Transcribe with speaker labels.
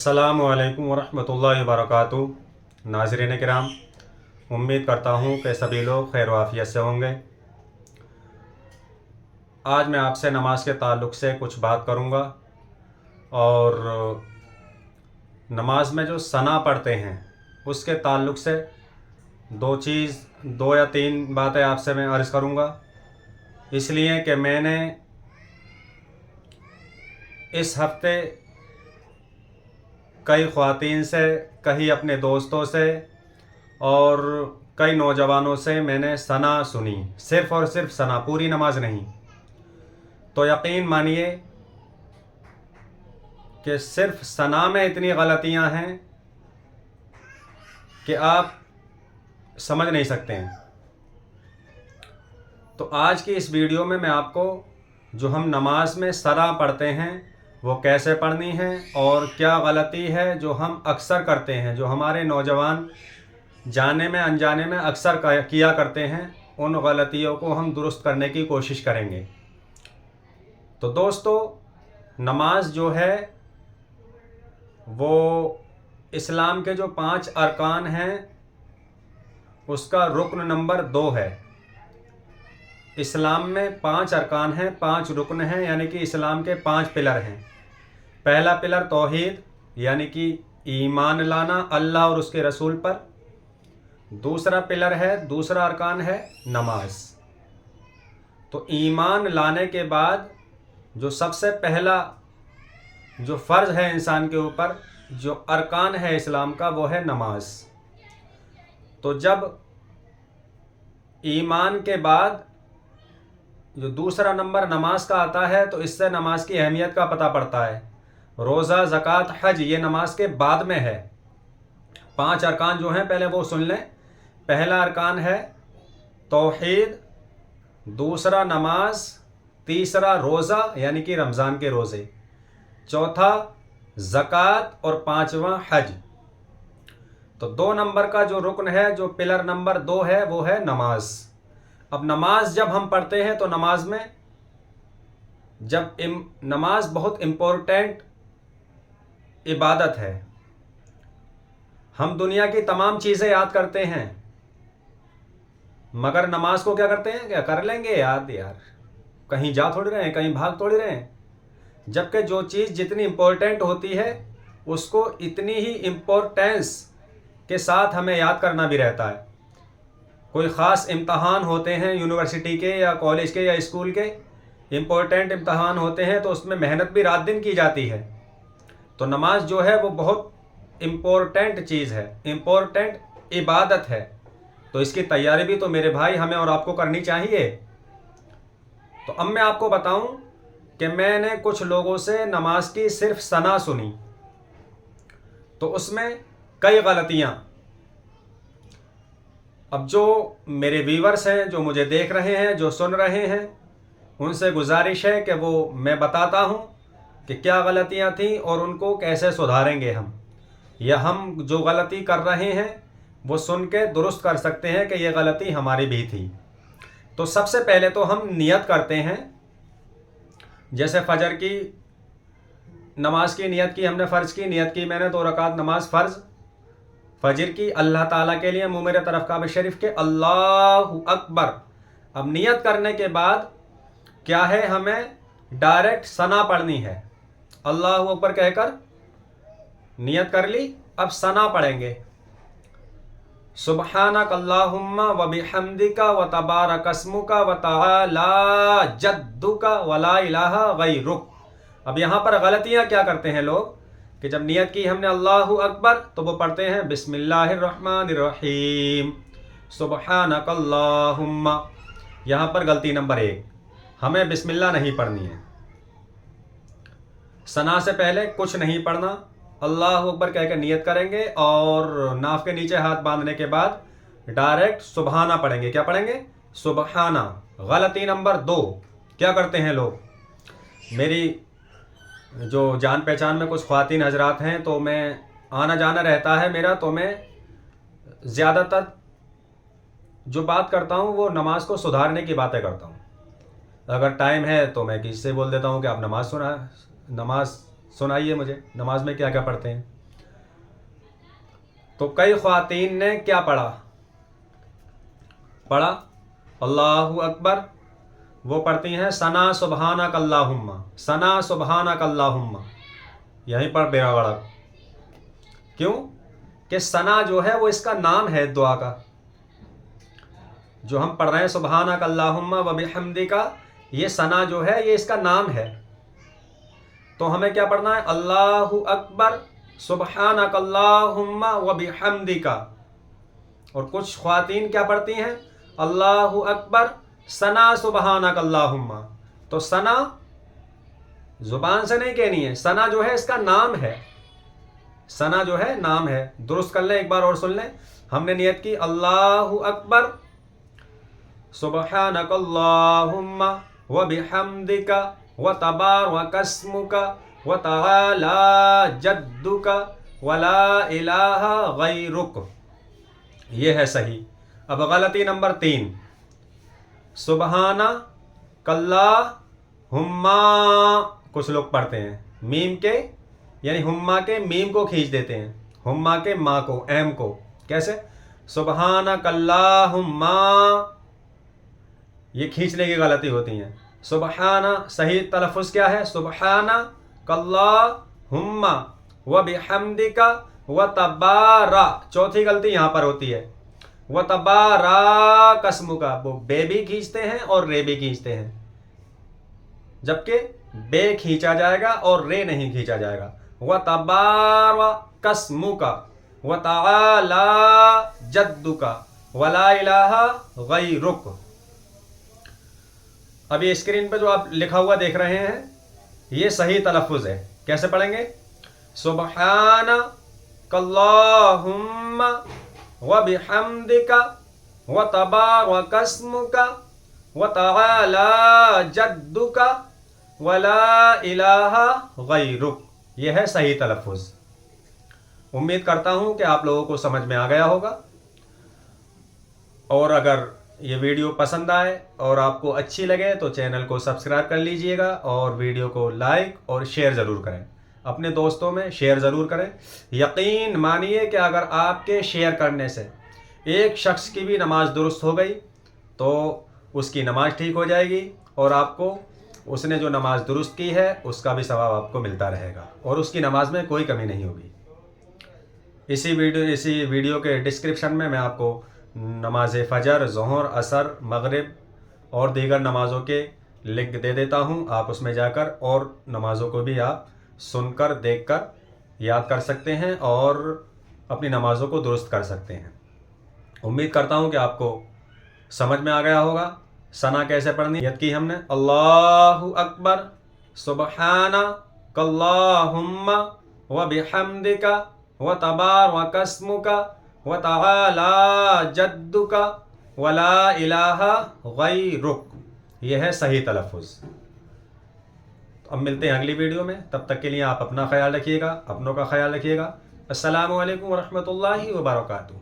Speaker 1: अस्सलामुअलैकुम वरहमतुल्लाहि वबरकातुहू। नाज़रीन किराम, उम्मीद करता हूँ कि सभी लोग खैर आफियत से होंगे। आज मैं आपसे नमाज के ताल्लुक़ से कुछ बात करूँगा और नमाज में जो सना पढ़ते हैं उसके ताल्लुक़ से दो या तीन बातें आपसे मैं अर्ज़ करूँगा, इसलिए कि मैंने इस हफ्ते कई ख़वातीन से, कई अपने दोस्तों से और कई नौजवानों से मैंने सना सुनी, सिर्फ़ और सिर्फ सना, पूरी नमाज नहीं। तो यकीन मानिए कि सिर्फ सना में इतनी गलतियां हैं कि आप समझ नहीं सकते हैं। तो आज की इस वीडियो में मैं आपको जो हम नमाज में सना पढ़ते हैं वो कैसे पढ़नी है और क्या गलती है जो हम अक्सर करते हैं, जो हमारे नौजवान जाने में अनजाने में अक्सर किया करते हैं, उन गलतियों को हम दुरुस्त करने की कोशिश करेंगे। तो दोस्तों, नमाज जो है वो इस्लाम के जो 5 अरकान हैं उसका रुकन नंबर 2 है। इस्लाम में 5 अरकान हैं, 5 रुकन हैं, यानी कि इस्लाम के 5 पिलर हैं। पहला पिलर तौहीद, यानी कि ईमान लाना अल्लाह और उसके रसूल पर। दूसरा पिलर है, दूसरा अरकान है नमाज। तो ईमान लाने के बाद जो सबसे पहला जो फ़र्ज़ है इंसान के ऊपर, जो अरकान है इस्लाम का, वो है नमाज। तो जब ईमान के बाद जो दूसरा नंबर नमाज का आता है तो इससे नमाज की अहमियत का पता पड़ता है। रोज़ा, ज़कात, हज ये नमाज के बाद में है। 5 अरकान जो हैं पहले वो सुन लें। पहला अरकान है तौहीद, दूसरा नमाज, तीसरा रोज़ा यानी कि रमज़ान के रोज़े, चौथा ज़कात और 5वां हज। तो 2 नंबर का जो रुकन है, जो पिलर नंबर 2 है, वो है नमाज। अब नमाज जब हम पढ़ते हैं तो नमाज में नमाज बहुत इम्पोर्टेंट इबादत है। हम दुनिया की तमाम चीज़ें याद करते हैं मगर नमाज को क्या करते हैं, क्या कर लेंगे याद, यार कहीं जा थोड़ी रहे हैं, कहीं भाग थोड़ी रहे हैं। जबकि जो चीज़ जितनी इम्पोर्टेंट होती है उसको इतनी ही इम्पोर्टेंस के साथ हमें याद करना भी रहता है। कोई ख़ास इम्तहान होते हैं यूनिवर्सिटी के या कॉलेज के या स्कूल के, इम्पोर्टेंट इम्तहान होते हैं तो उसमें मेहनत भी रात दिन की जाती है। तो नमाज जो है वो बहुत इम्पोर्टेंट चीज़ है, इम्पोर्टेंट इबादत है। तो इसकी तैयारी भी तो मेरे भाई हमें और आपको करनी चाहिए। तो अब मैं आपको बताऊं कि मैंने कुछ लोगों से नमाज की सिर्फ सना सुनी तो उसमें कई गलतियां। अब जो मेरे व्यूवर्स हैं, जो मुझे देख रहे हैं, जो सुन रहे हैं, उनसे गुजारिश है कि वो मैं बताता हूं कि क्या गलतियां थी और उनको कैसे सुधारेंगे हम, या हम जो गलती कर रहे हैं वो सुन के दुरुस्त कर सकते हैं कि ये गलती हमारी भी थी। तो सबसे पहले तो हम नियत करते हैं। जैसे फ़जर की नमाज की नियत की, हमने फ़र्ज़ की नियत की, मैंने 2 रकात नमाज फ़र्ज़ फ़जर की अल्लाह ताला के लिए, मुँह मेरे तरफ काबा शरीफ के, अल्लाहु अकबर। अब नियत करने के बाद क्या है, हमें डायरेक्ट सना पढ़नी है। अल्लाहु अकबर कहकर नियत कर ली, अब सना पढ़ेंगे। सुबहानक अल्लाहुम्मा व बिहम्दिका व तबारक अस्मुका व तआला जद्दुका व ला इलाहा गैरुक। अब यहाँ पर गलतियाँ क्या करते हैं लोग कि जब नियत की हमने अल्लाहु अकबर तो वो पढ़ते हैं बिस्मिल्लाहिर्रहमानिर्रहीम, सुबहानक अल्लाहुम्मा। यहाँ पर गलती नंबर 1, हमें बिस्मिल्लाह नहीं पढ़नी है। सना से पहले कुछ नहीं पढ़ना, अल्लाहु अकबर कहकर नियत करेंगे और नाफ के नीचे हाथ बांधने के बाद डायरेक्ट सुबहाना पढ़ेंगे। क्या पढ़ेंगे? सुबहाना। गलती नंबर 2 क्या करते हैं लोग, मेरी जो जान पहचान में कुछ ख्वातीन हजरात हैं तो मैं आना जाना रहता है मेरा, तो मैं ज़्यादातर जो बात करता हूँ वो नमाज को सुधारने की बातें करता हूँ। अगर टाइम है तो मैं किसी से बोल देता हूँ कि आप नमाज سنائیے مجھے نماز میں کیا کیا پڑھتے ہیں؟ تو کئی خواتین نے کیا پڑھا اللہ اکبر، وہ پڑھتی ہیں ثنا سبحانک اللہم، ثنا سبحانک اللہم، یہیں پر بیڑا غرق۔ کیوں کہ ثنا جو ہے وہ اس کا نام ہے دعا کا، جو ہم پڑھ رہے ہیں سبحانک اللہم و بحمدک، یہ ثنا جو ہے یہ اس کا نام ہے۔ تو ہمیں کیا پڑھنا ہے؟ اللہ اکبر سبحانک اللہم و بحمدک۔ اور کچھ خواتین کیا پڑھتی ہیں؟ اللہ اکبر ثنا سبحانک اللہم۔ تو ثنا زبان سے نہیں کہنی ہے، ثنا جو ہے اس کا نام ہے، ثنا جو ہے نام ہے۔ درست کر لیں، ایک بار اور سن لیں۔ ہم نے نیت کی اللہ اکبر سبحانک اللہم و بحمدک و تبارک اسمک و تعالی جدک ولا الہ غیرک، یہ ہے صحیح۔ اب غلطی نمبر 3، سبحانک اللہم، کچھ لوگ پڑھتے ہیں میم کے، یعنی ہما کے میم کو کھینچ دیتے ہیں، ہما کے ماں کو، ایم کو، کیسے؟ سبحانک اللہم، یہ کھینچنے کی غلطی ہوتی ہیں۔ سبحانہ صحیح تلفظ کیا ہے؟ سبحانک اللہم و بحمدک و تبارک، چوتھی غلطی یہاں پر ہوتی ہے، و تبارک اسمک، وہ بے بھی کھینچتے ہیں اور رے بھی کھینچتے ہیں، جبکہ بے کھینچا جائے گا اور رے نہیں کھینچا جائے گا۔ و تبارک اسمک و تعالی جدک ولا الہ غیرک۔ ابھی اسکرین پہ جو آپ لکھا ہوا دیکھ رہے ہیں یہ صحیح تلفظ ہے، کیسے پڑھیں گے؟ سبحانک اللہم و بحمدک و تبارک اسمک و تعالی جدک ولا الہ غیرک، یہ ہے صحیح تلفظ۔ امید کرتا ہوں کہ آپ لوگوں کو سمجھ میں آ گیا ہوگا، اور اگر یہ ویڈیو پسند آئے اور آپ کو اچھی لگے تو چینل کو سبسکرائب کر لیجئے گا، اور ویڈیو کو لائک اور شیئر ضرور کریں، اپنے دوستوں میں شیئر ضرور کریں۔ یقین مانیے کہ اگر آپ کے شیئر کرنے سے ایک شخص کی بھی نماز درست ہو گئی تو اس کی نماز ٹھیک ہو جائے گی، اور آپ کو اس نے جو نماز درست کی ہے اس کا بھی ثواب آپ کو ملتا رہے گا، اور اس کی نماز میں کوئی کمی نہیں ہوگی۔ اسی ویڈیو کے ڈسکرپشن میں آپ کو نماز فجر، ظہر، عصر، مغرب اور دیگر نمازوں کے لنک دے دیتا ہوں، آپ اس میں جا کر اور نمازوں کو بھی آپ سن کر، دیکھ کر یاد کر سکتے ہیں اور اپنی نمازوں کو درست کر سکتے ہیں۔ امید کرتا ہوں کہ آپ کو سمجھ میں آ گیا ہوگا ثنا کیسے پڑھنی۔ نیت کی ہم نے اللہ اکبر سبحانک اللہم و بحمدک و تبارک اسمک و تعالی جدک ولا الہ غیرک، یہ ہے صحیح تلفظ۔ اب ملتے ہیں اگلی ویڈیو میں، تب تک کے لیے آپ اپنا خیال رکھیے گا، اپنوں کا خیال رکھیے گا۔ السلام علیکم ورحمۃ اللہ وبرکاتہ۔